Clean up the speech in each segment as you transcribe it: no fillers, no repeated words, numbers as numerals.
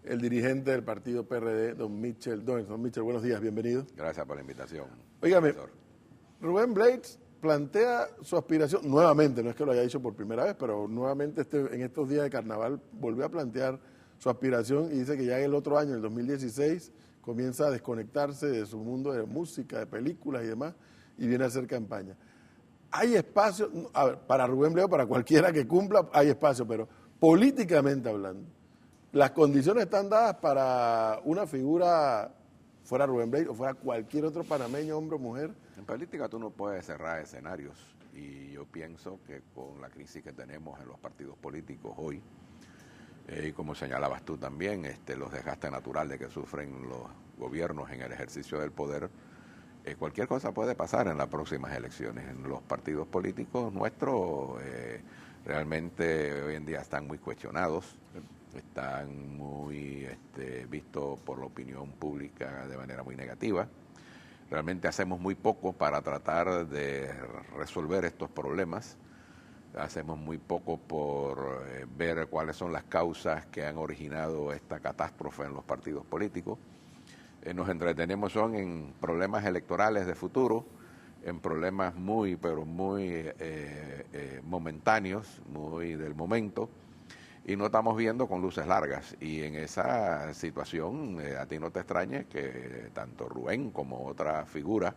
el dirigente del partido PRD, don Michel Doens. Don Michel, buenos días, bienvenido. Gracias por la invitación. Óigame, profesor. Rubén Blades plantea su aspiración, nuevamente, no es que lo haya dicho por primera vez, pero nuevamente en estos días de carnaval volvió a plantear su aspiración y dice que ya en el otro año, el 2016, comienza a desconectarse de su mundo de música, de películas y demás, y viene a hacer campaña. Hay espacio, a ver, para Rubén Blades, para cualquiera que cumpla, hay espacio, pero políticamente hablando, las condiciones están dadas para una figura, fuera Rubén Blades o fuera cualquier otro panameño, hombre o mujer. En política tú no puedes cerrar escenarios y yo pienso que con la crisis que tenemos en los partidos políticos hoy, y como señalabas tú también, los desgastes naturales que sufren los gobiernos en el ejercicio del poder, cualquier cosa puede pasar en las próximas elecciones. En los partidos políticos nuestros realmente hoy en día están muy cuestionados, están muy vistos por la opinión pública de manera muy negativa. Realmente hacemos muy poco para tratar de resolver estos problemas. Hacemos muy poco por ver cuáles son las causas que han originado esta catástrofe en los partidos políticos. Nos entretenemos son en problemas electorales de futuro, en problemas muy momentáneos, muy del momento, y no estamos viendo con luces largas. Y en esa situación, a ti no te extrañe que tanto Rubén como otra figura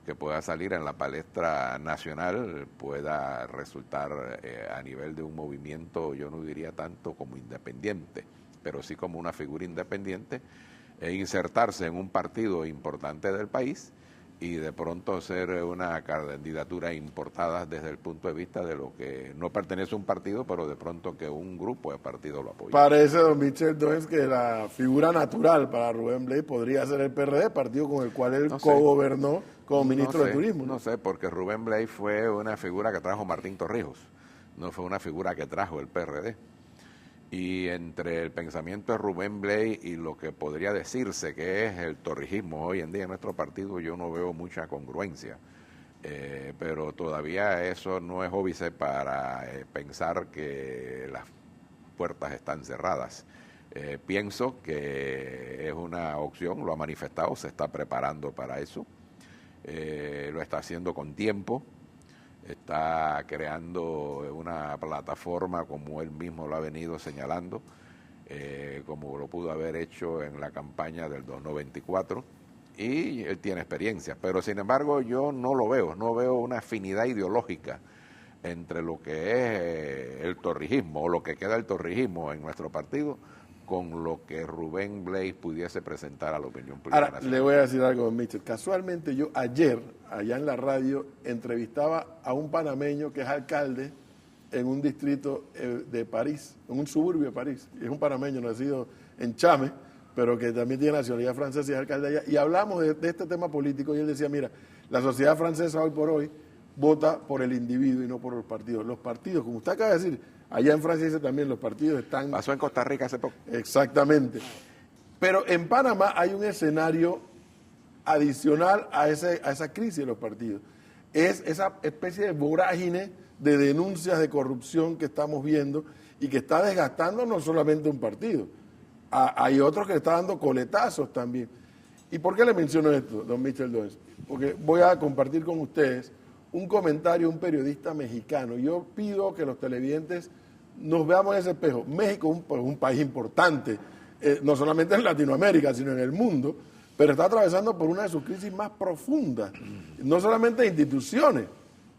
que pueda salir en la palestra nacional pueda resultar a nivel de un movimiento, yo no diría tanto como independiente, pero sí como una figura independiente, e insertarse en un partido importante del país y de pronto ser una candidatura importada desde el punto de vista de lo que no pertenece a un partido, pero de pronto que un grupo de partido lo apoya. Parece, don Michel Doens, que la figura natural para Rubén Blades podría ser el PRD, partido con el cual él cogobernó como ministro de Turismo. No sé, porque Rubén Blades fue una figura que trajo Martín Torrijos, no fue una figura que trajo el PRD. Y entre el pensamiento de Rubén Blades y lo que podría decirse que es el torrijismo hoy en día en nuestro partido, yo no veo mucha congruencia. Pero todavía eso no es óbice para pensar que las puertas están cerradas. Pienso que es una opción, lo ha manifestado, se está preparando para eso, lo está haciendo con tiempo. Está creando una plataforma como él mismo lo ha venido señalando, como lo pudo haber hecho en la campaña del 2024, y él tiene experiencia, pero sin embargo yo no veo una afinidad ideológica entre lo que es el torrijismo o lo que queda del torrijismo en nuestro partido con lo que Rubén Blades pudiese presentar a la opinión pública nacional. Le voy a decir algo, don Michel. Casualmente yo ayer, allá en la radio, entrevistaba a un panameño que es alcalde en un distrito de París, en un suburbio de París. Es un panameño nacido en Chame, pero que también tiene nacionalidad francesa y es alcalde allá. Y hablamos de este tema político y él decía, mira, la sociedad francesa hoy por hoy vota por el individuo y no por los partidos. Los partidos, como usted acaba de decir, allá en Francia dice también, los partidos están... Pasó en Costa Rica hace poco. Exactamente. Pero en Panamá hay un escenario adicional a esa crisis de los partidos. Es esa especie de vorágine de denuncias de corrupción que estamos viendo y que está desgastando no solamente un partido. Hay otros que le están dando coletazos también. ¿Y por qué le menciono esto, don Michel Doens? Porque voy a compartir con ustedes un comentario de un periodista mexicano. Yo pido que los televidentes nos veamos en ese espejo. México es un país importante, no solamente en Latinoamérica, sino en el mundo, pero está atravesando por una de sus crisis más profundas, no solamente de instituciones,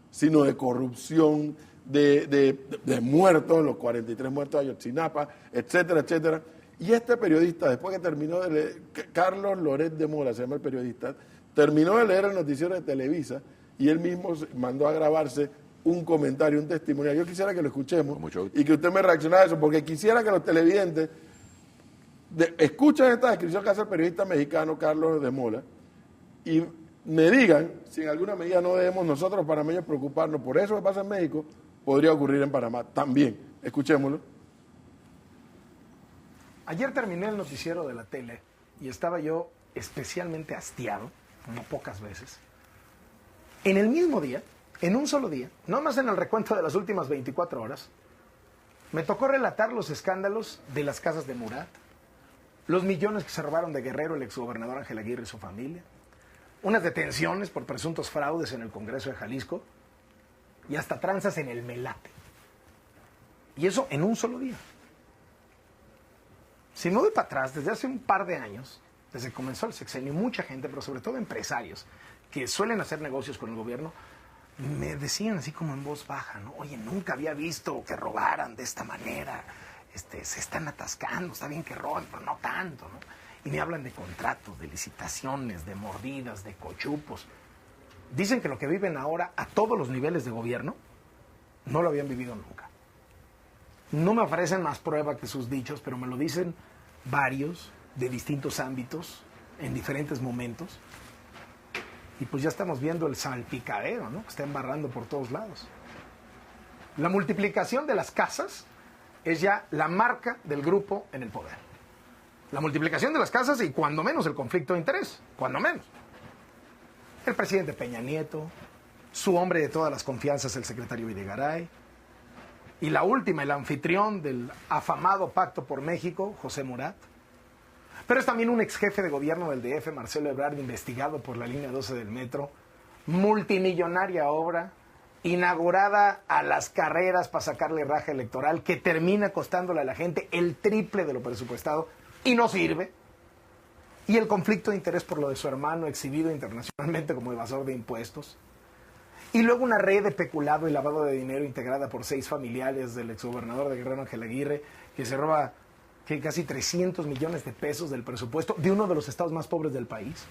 sino de corrupción, de muertos, los 43 muertos de Ayotzinapa, etcétera, etcétera. Y este periodista, después que terminó de leer, Carlos Loret de Mola, se llama el periodista, terminó de leer el noticiero de Televisa y él mismo mandó a grabarse un comentario, un testimonio. Yo quisiera que lo escuchemos y que usted me reaccionara a eso, porque quisiera que los televidentes escuchen esta descripción que hace el periodista mexicano Carlos de Mola y me digan si en alguna medida no debemos nosotros panameños preocuparnos por eso que pasa en México, podría ocurrir en Panamá también. Escuchémoslo. Ayer terminé el noticiero de la tele y estaba yo especialmente hastiado, como pocas veces. En el mismo día, en un solo día, no más en el recuento de las últimas 24 horas, me tocó relatar los escándalos de las casas de Murat, los millones que se robaron de Guerrero el exgobernador Ángel Aguirre y su familia, unas detenciones por presuntos fraudes en el Congreso de Jalisco y hasta tranzas en el Melate. Y eso en un solo día. Si me voy para atrás, desde hace un par de años, desde que comenzó el sexenio, mucha gente, pero sobre todo empresarios, que suelen hacer negocios con el gobierno, me decían así como en voz baja, ¿no? Oye, nunca había visto que robaran de esta manera, se están atascando, está bien que roben, pero no tanto, ¿no? Y me hablan de contratos, de licitaciones, de mordidas, de cochupos. Dicen que lo que viven ahora a todos los niveles de gobierno no lo habían vivido nunca. No me ofrecen más prueba que sus dichos, pero me lo dicen varios de distintos ámbitos, en diferentes momentos. Y pues ya estamos viendo el salpicadero, ¿no? Que está embarrando por todos lados. La multiplicación de las casas es ya la marca del grupo en el poder. La multiplicación de las casas y cuando menos el conflicto de interés, cuando menos. El presidente Peña Nieto, su hombre de todas las confianzas, el secretario Videgaray, y la última, el anfitrión del afamado Pacto por México, José Murat. Pero es también un ex jefe de gobierno del DF, Marcelo Ebrard, investigado por la línea 12 del metro, multimillonaria obra, inaugurada a las carreras para sacarle raja electoral, que termina costándole a la gente el triple de lo presupuestado y no sirve. Y el conflicto de interés por lo de su hermano, exhibido internacionalmente como evasor de impuestos. Y luego una red de peculado y lavado de dinero integrada por 6 familiares del exgobernador de Guerrero, Ángel Aguirre, que se roba casi 300 millones de pesos del presupuesto de uno de los estados más pobres del país.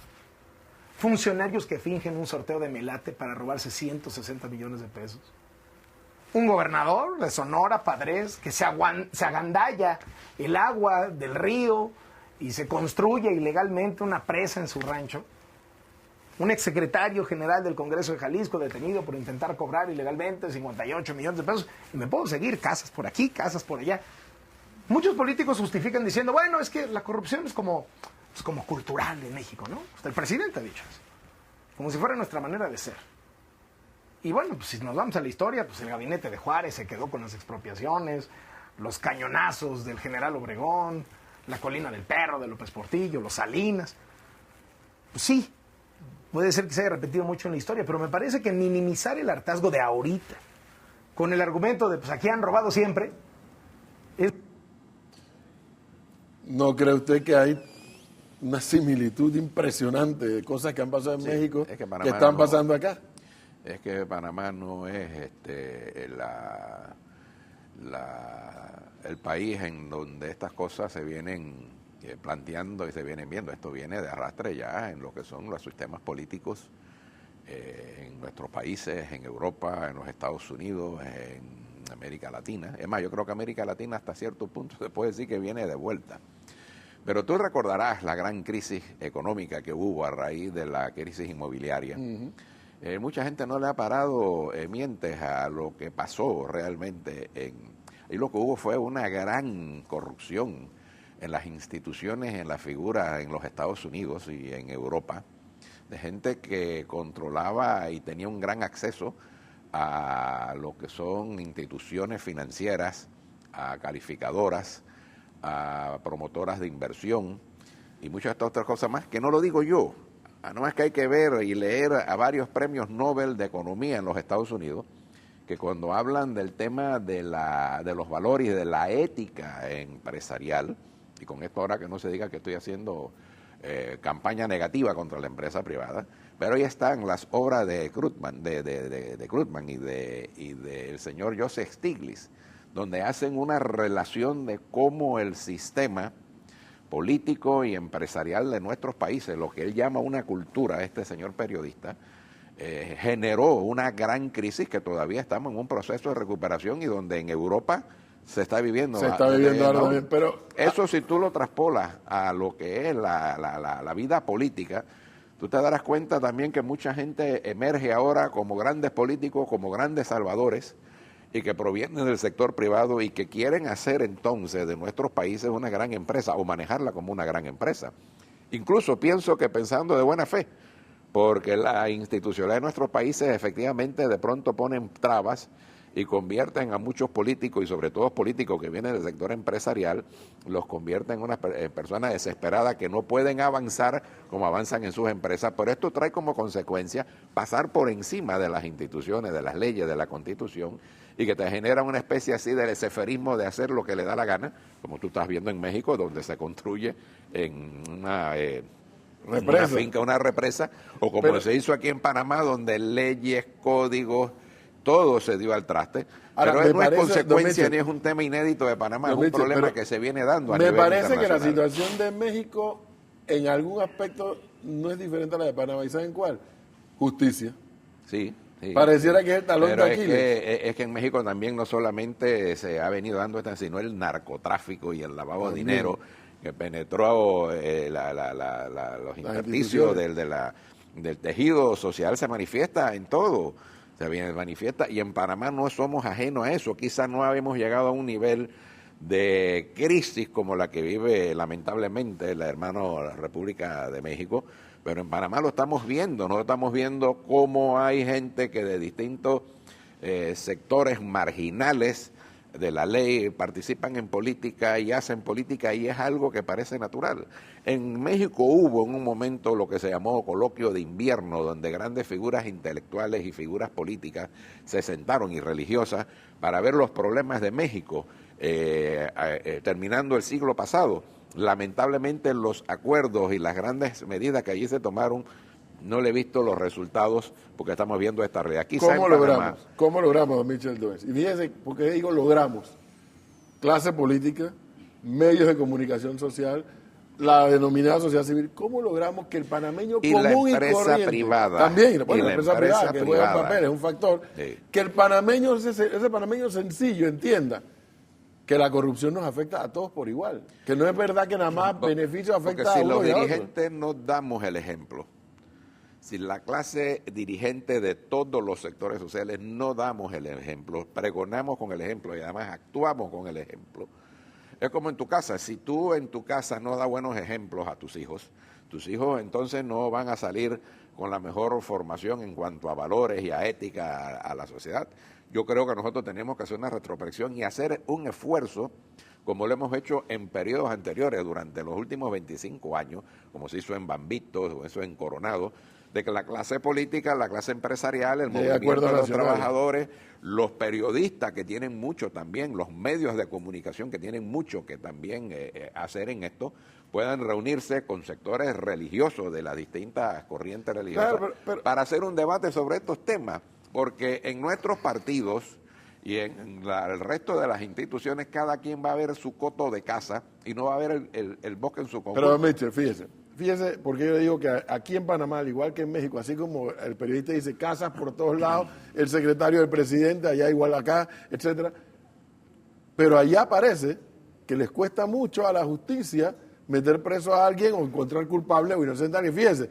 Funcionarios que fingen un sorteo de Melate para robarse 160 millones de pesos. Un gobernador de Sonora, Padres, que se agandalla el agua del río y se construye ilegalmente una presa en su rancho. Un exsecretario general del Congreso de Jalisco detenido por intentar cobrar ilegalmente 58 millones de pesos. Y me puedo seguir, casas por aquí, casas por allá. Muchos políticos justifican diciendo, bueno, es que la corrupción es como cultural en México, ¿no? Hasta el presidente ha dicho eso. Como si fuera nuestra manera de ser. Y bueno, pues si nos vamos a la historia, pues el gabinete de Juárez se quedó con las expropiaciones, los cañonazos del general Obregón, la colina del Perro de López Portillo, los Salinas. Pues sí, puede ser que se haya repetido mucho en la historia, pero me parece que minimizar el hartazgo de ahorita, con el argumento de, pues aquí han robado siempre, es... ¿No cree usted que hay una similitud impresionante de cosas que han pasado en México es que Panamá están pasando acá? Es que Panamá no es el país en donde estas cosas se vienen planteando y se vienen viendo. Esto viene de arrastre ya en lo que son los sistemas políticos en nuestros países, en Europa, en los Estados Unidos, en América Latina. Es más, yo creo que América Latina hasta cierto punto se puede decir que viene de vuelta. Pero tú recordarás la gran crisis económica que hubo a raíz de la crisis inmobiliaria. Mucha gente no le ha parado mientes a lo que pasó realmente. Y lo que hubo fue una gran corrupción en las instituciones, en la figura en los Estados Unidos y en Europa, de gente que controlaba y tenía un gran acceso a lo que son instituciones financieras, a calificadoras, a promotoras de inversión y muchas otras cosas más, que no lo digo yo, no más que hay que ver y leer a varios premios Nobel de Economía en los Estados Unidos, que cuando hablan del tema de los valores y de la ética empresarial, y con esto ahora que no se diga que estoy haciendo campaña negativa contra la empresa privada, pero ahí están las obras de Krugman, de Krugman y del señor Joseph Stiglitz, donde hacen una relación de cómo el sistema político y empresarial de nuestros países, lo que él llama una cultura, este señor periodista, generó una gran crisis que todavía estamos en un proceso de recuperación y donde en Europa se está viviendo. Se está viviendo ahora también, pero... Eso si tú lo traspolas a lo que es la vida política, tú te darás cuenta también que mucha gente emerge ahora como grandes políticos, como grandes salvadores, y que provienen del sector privado y que quieren hacer entonces de nuestros países una gran empresa o manejarla como una gran empresa. Incluso pienso que pensando de buena fe, porque la institucionalidad de nuestros países efectivamente de pronto ponen trabas y convierten a muchos políticos, y sobre todo políticos que vienen del sector empresarial, los convierten en unas personas desesperadas que no pueden avanzar como avanzan en sus empresas. Pero esto trae como consecuencia pasar por encima de las instituciones, de las leyes, de la Constitución, y que te genera una especie así de ceferismo de hacer lo que le da la gana, como tú estás viendo en México, donde se construye en una finca, una represa, o como se hizo aquí en Panamá, donde leyes, códigos, todo se dio al traste. Ahora, pero no es parece, consecuencia ni es un tema inédito de Panamá, es un problema que se viene dando a nivel internacional. Me parece que la situación de México en algún aspecto no es diferente a la de Panamá. ¿Y saben cuál? Justicia. Sí. Sí, pareciera que es el talón de Aquiles. Es que en México también no solamente se ha venido dando sino el narcotráfico y el lavado de dinero que penetró los intersticios del tejido social, se manifiesta en todo. Se manifiesta, y en Panamá no somos ajenos a eso. Quizás no habíamos llegado a un nivel de crisis como la que vive lamentablemente la hermana República de México, pero en Panamá lo estamos viendo. Nosotros estamos viendo cómo hay gente que de distintos sectores marginales de la ley participan en política y hacen política, y es algo que parece natural. En México hubo en un momento lo que se llamó coloquio de invierno, donde grandes figuras intelectuales y figuras políticas se sentaron, y religiosas, para ver los problemas de México terminando el siglo pasado. Lamentablemente los acuerdos y las grandes medidas que allí se tomaron, no le he visto los resultados, porque estamos viendo esta realidad. ¿Cómo logramos, don Michel Doens? Y fíjense, porque digo logramos, clase política, medios de comunicación social, la denominada sociedad civil, ¿cómo logramos que el panameño y común la empresa y corriente, privada, también, bueno, y la empresa privada, que juega un papel, es un factor, sí, que el panameño, ese panameño sencillo entienda que la corrupción nos afecta a todos por igual, que no es verdad que nada más beneficio afecta a uno y a otro. Porque si los dirigentes no damos el ejemplo, si la clase dirigente de todos los sectores sociales no damos el ejemplo, pregonamos con el ejemplo y además actuamos con el ejemplo, es como en tu casa. Si tú en tu casa no das buenos ejemplos a tus hijos entonces no van a salir con la mejor formación en cuanto a valores y a ética a la sociedad. Yo creo que nosotros tenemos que hacer una retrospección y hacer un esfuerzo, como lo hemos hecho en periodos anteriores, durante los últimos 25 años, como se hizo en Bambito, o eso en Coronado, de que la clase política, la clase empresarial, el movimiento de los trabajadores, los periodistas que tienen mucho también, los medios de comunicación que tienen mucho que también hacer en esto, puedan reunirse con sectores religiosos de las distintas corrientes religiosas para hacer un debate sobre estos temas, porque en nuestros partidos y en el resto de las instituciones cada quien va a ver su coto de casa y no va a ver el bosque en su conjunto. Pero, Michel, fíjese, porque yo digo que aquí en Panamá, al igual que en México, así como el periodista dice casas por todos lados, el secretario del presidente, allá igual acá, etcétera, pero allá parece que les cuesta mucho a la justicia meter preso a alguien o encontrar culpable o inocente a alguien. Fíjese,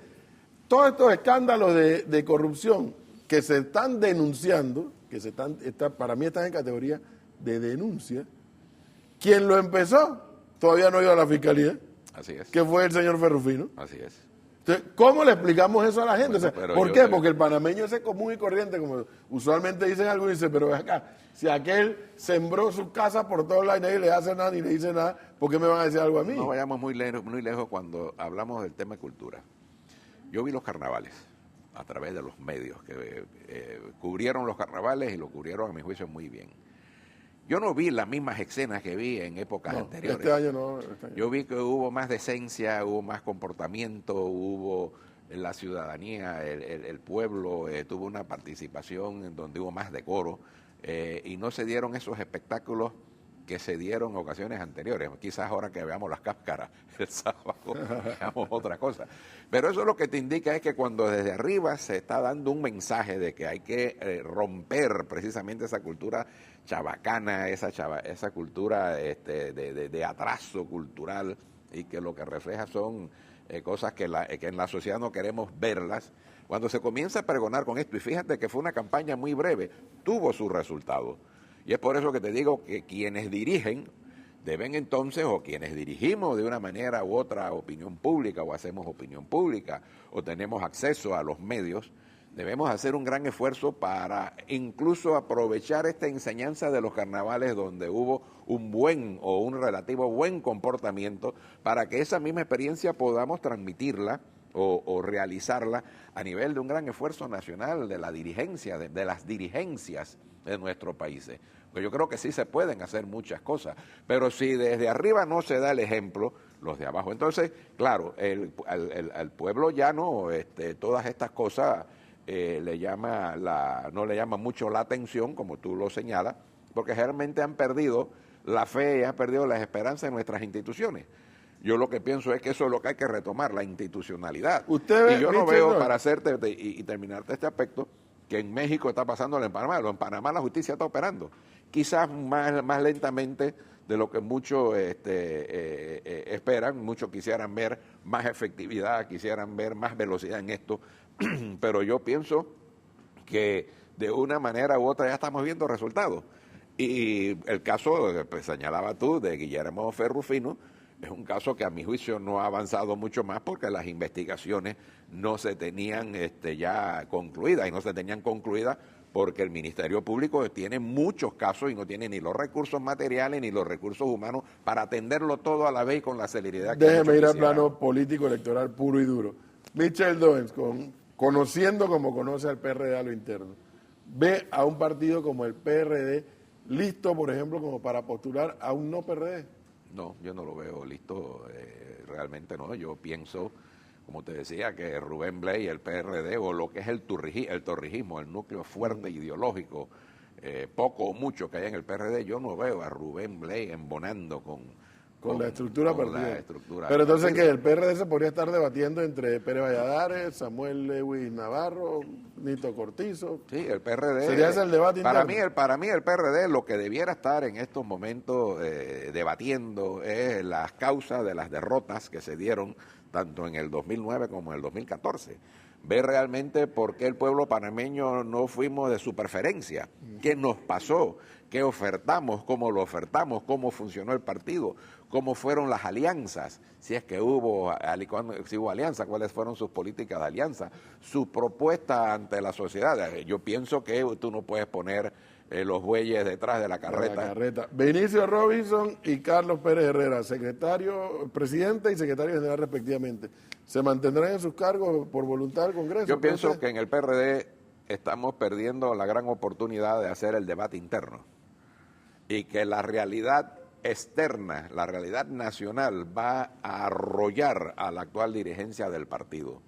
todos estos escándalos de corrupción que se están denunciando, para mí están en categoría de denuncia, quien lo empezó todavía no ha ido a la fiscalía. Así es. Que fue el señor Ferrufino. Así es. Entonces, ¿cómo le explicamos eso a la gente? Bueno, o sea, ¿por qué? Porque el panameño ese común y corriente, como usualmente dicen algo, dice, pero ve acá, si aquel sembró su casa por todos lados y nadie le hace nada ni le dice nada, ¿por qué me van a decir algo a mí? No vayamos muy lejos cuando hablamos del tema de cultura. Yo vi los carnavales a través de los medios que cubrieron los carnavales y lo cubrieron, a mi juicio, muy bien. Yo no vi las mismas escenas que vi en épocas anteriores. Este año. Yo vi que hubo más decencia, hubo más comportamiento, hubo la ciudadanía, el pueblo tuvo una participación en donde hubo más decoro y no se dieron esos espectáculos que se dieron en ocasiones anteriores. Quizás ahora que veamos las cáscaras el sábado, veamos otra cosa. Pero eso lo que te indica es que cuando desde arriba se está dando un mensaje de que hay que romper precisamente esa cultura chabacana, esa cultura de atraso cultural, y que lo que refleja son cosas que en la sociedad no queremos verlas. Cuando se comienza a pregonar con esto, y fíjate que fue una campaña muy breve, tuvo su resultado. Y es por eso que te digo que quienes dirigen deben entonces, o quienes dirigimos de una manera u otra opinión pública, o hacemos opinión pública, o tenemos acceso a los medios, Debemos hacer un gran esfuerzo para incluso aprovechar esta enseñanza de los carnavales donde hubo un buen o un relativo buen comportamiento para que esa misma experiencia podamos transmitirla o realizarla a nivel de un gran esfuerzo nacional de la dirigencia, de las dirigencias de nuestros países. Porque yo creo que sí se pueden hacer muchas cosas, pero si desde arriba no se da el ejemplo, los de abajo. Entonces, claro, al pueblo llano, todas estas cosas no le llama mucho la atención, como tú lo señalas, porque realmente han perdido la fe y han perdido las esperanzas en nuestras instituciones. Yo lo que pienso es que eso es lo que hay que retomar, la institucionalidad. Y yo no veo, para hacerte y terminarte este aspecto, que en México está pasando en Panamá. En Panamá la justicia está operando, quizás más lentamente de lo que muchos esperan. Muchos quisieran ver más efectividad, quisieran ver más velocidad en esto, pero yo pienso que de una manera u otra ya estamos viendo resultados. Y el caso, pues, señalaba tú, de Guillermo Ferrufino, es un caso que a mi juicio no ha avanzado mucho más porque las investigaciones no se tenían ya concluidas, y no se tenían concluidas porque el Ministerio Público tiene muchos casos y no tiene ni los recursos materiales ni los recursos humanos para atenderlo todo a la vez y con la celeridad que Déjeme ir al plano político electoral puro y duro. Michel Doens, conociendo como conoce al PRD a lo interno, ve a un partido como el PRD listo, por ejemplo, como para postular a un no PRD. No, yo no lo veo listo, realmente no. Yo pienso, como te decía, que Rubén Blades, el PRD, o lo que es el torrijismo, el núcleo fuerte ideológico, poco o mucho que hay en el PRD, yo no veo a Rubén Blades embonando con la estructura con partida. la estructura. Pero entonces, ¿qué? El PRD se podría estar debatiendo entre Pérez Valladares, Samuel Lewis Navarro, Nito Cortizo. Sí, el PRD. ¿Sería ese el debate interno? Para mí el PRD lo que debiera estar en estos momentos debatiendo es las causas de las derrotas que se dieron tanto en el 2009 como en el 2014. Ver realmente por qué el pueblo panameño no fuimos de su preferencia, qué nos pasó, qué ofertamos, cómo funcionó el partido, cómo fueron las alianzas, si es que si hubo alianza, cuáles fueron sus políticas de alianza, su propuesta ante la sociedad. Yo pienso que tú no puedes poner los bueyes detrás de la carreta. Benicio Robinson y Carlos Pérez Herrera, presidente y secretario general respectivamente, ¿se mantendrán en sus cargos por voluntad del Congreso? Yo pienso que en el PRD estamos perdiendo la gran oportunidad de hacer el debate interno y que la realidad externa, la realidad nacional va a arrollar a la actual dirigencia del partido,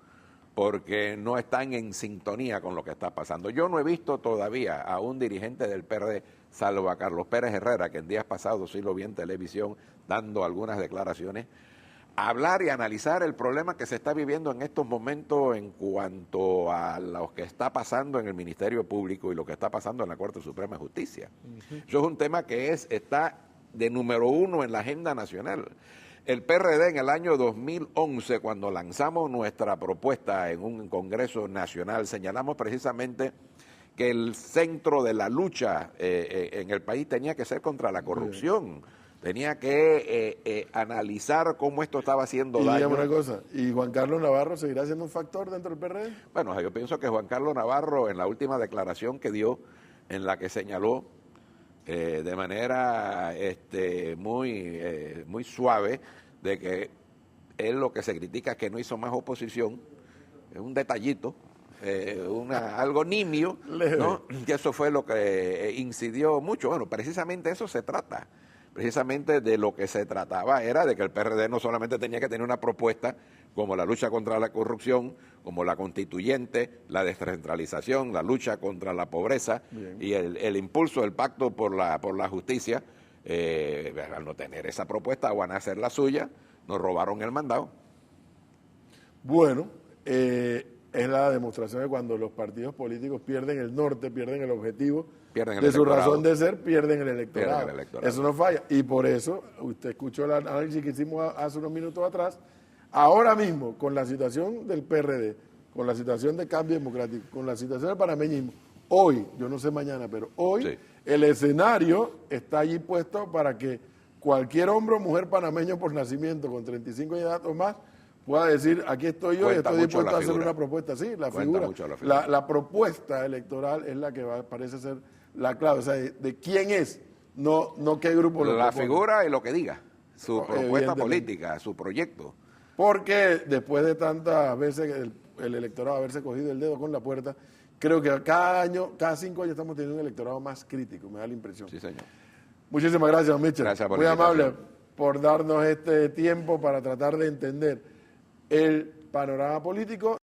porque no están en sintonía con lo que está pasando. Yo no he visto todavía a un dirigente del PRD, salvo a Carlos Pérez Herrera, que en días pasados sí lo vi en televisión dando algunas declaraciones, hablar y analizar el problema que se está viviendo en estos momentos en cuanto a lo que está pasando en el Ministerio Público y lo que está pasando en la Corte Suprema de Justicia. Eso es un tema que está de número uno en la agenda nacional. El PRD en el año 2011, cuando lanzamos nuestra propuesta en un Congreso Nacional, señalamos precisamente que el centro de la lucha en el país tenía que ser contra la corrupción. Tenía que analizar cómo esto estaba haciendo daño. Dígame una cosa, ¿y Juan Carlos Navarro seguirá siendo un factor dentro del PRD? Bueno, yo pienso que Juan Carlos Navarro, en la última declaración que dio, en la que señaló de manera muy suave de que él lo que se critica es que no hizo más oposición, es un detallito, algo nimio, ¿no? Que eso fue lo que incidió mucho. Bueno, precisamente eso se trata. Precisamente de lo que se trataba era de que el PRD no solamente tenía que tener una propuesta como la lucha contra la corrupción, como la constituyente, la descentralización, la lucha contra la pobreza. Bien. Y el impulso del pacto por la justicia. Al no tener esa propuesta van a hacer la suya, nos robaron el mandado. Bueno, es la demostración de cuando los partidos políticos pierden el norte, pierden el objetivo de su razón de ser, pierden el electorado. Eso no falla. Y por eso, usted escuchó el análisis que hicimos hace unos minutos atrás, ahora mismo, con la situación del PRD, con la situación de cambio democrático, con la situación del panameñismo, hoy, yo no sé mañana, pero hoy, sí, el escenario está allí puesto para que cualquier hombre o mujer panameño por nacimiento con 35 años de edad o más pueda decir, aquí estoy yo y Cuenta estoy mucho dispuesto la a hacer figura. una propuesta. Sí, la Cuenta figura, mucho la figura. la propuesta electoral es la que parece ser la clave, o sea, de quién es, no qué grupo lo La propone. figura y lo que diga, su propuesta Evidentemente. política, su proyecto. Porque después de tantas veces el electorado haberse cogido el dedo con la puerta, creo que cada año, cada 5 años estamos teniendo un electorado más crítico, me da la impresión. Sí, señor. Muchísimas gracias, Mitchell. Gracias por Muy la invitación. amable por darnos este tiempo para tratar de entender el panorama político.